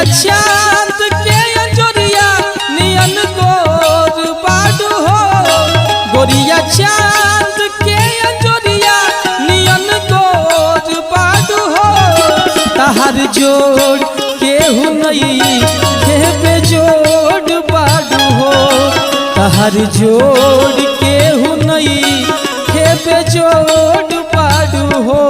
चांद के अंजोरिया नियन गोर बाडू हो। गोरिया चांद के अंजोरिया नियन गोर बाडू हो। तहार जोड़ केहू नहीं खेबे जोड़ बाडू हो। तहार जोड़ केहू नहीं खेबे जोड़ बाडू हो।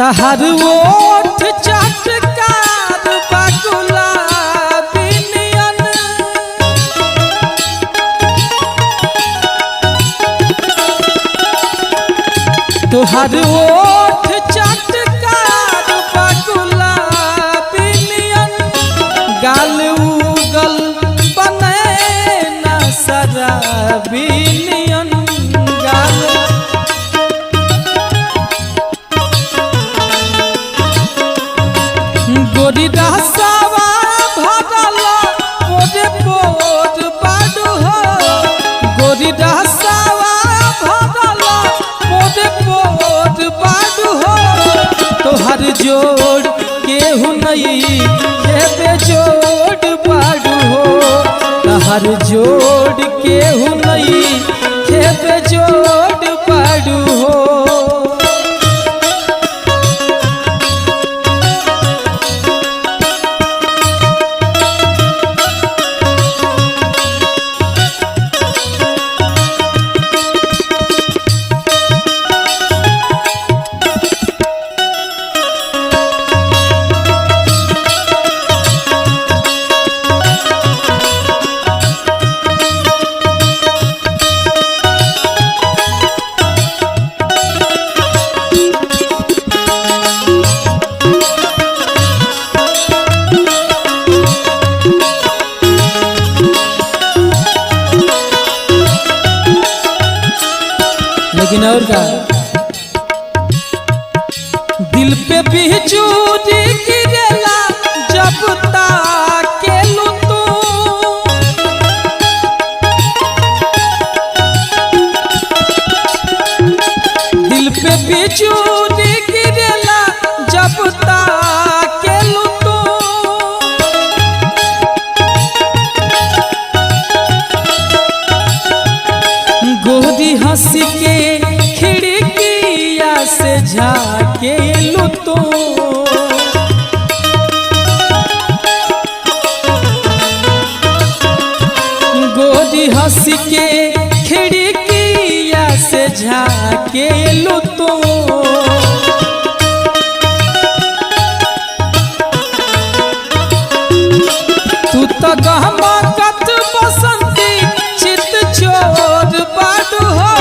तहार ओठ चटकार बा गुलाबी नियन। तोहार ओठ चटकार बा गुलाबी नियन। गाल उगल बने ना शराबी नियन। गाल गोरी रसावा भरल पोरे पोर बाडू हो। गोरी रसावा भरल पोरे पोर बाडू हो। तोहर जोड़ केहू नहीं खेबे जोड़ बाडू हो। तोहर जोड़ केहू नहीं खेबे जोड़ बाडू हो। लेकिन और का दिल पे बिजूरी गिरेला जब ताकेलू तू। दिल पे बिजूरी गिरेला जब ताकेलू तू। गोरी हंस के खिड़किया से झाकेलू तो। गोरी हंस के खिड़किया से झाकेलू तो। तू तो गहमकत बसंती चित चोर बाडू हो।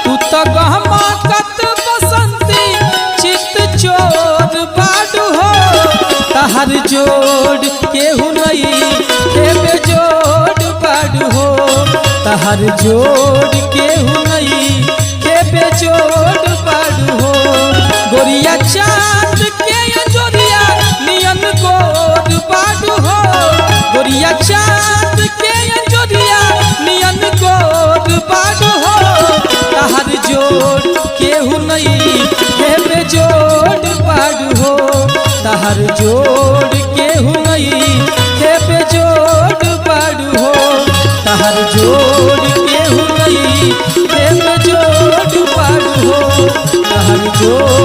तू तो गहमकत बसंती चित चोर बाडू हो। तहार जोड़ केहू नहीं खेबे जोड़ बाडू हो। तहार जोड़ केहू नहीं खेबे जोड़ बाडू हो। गोरिया चांद के अंजोरिया नियन गोर बाडू हो। गोरिया चांद के अंजोरिया नियन गोर बाडू हो। तहार जोड़ केहू नहीं खेबे जोड़ बाडू हो। तहार जोड़ केहू नहीं खेबे जोड़ बाडू हो। तहार जोड़ केहू नहीं खेबे जोड़ बाडू हो। तहार जोड़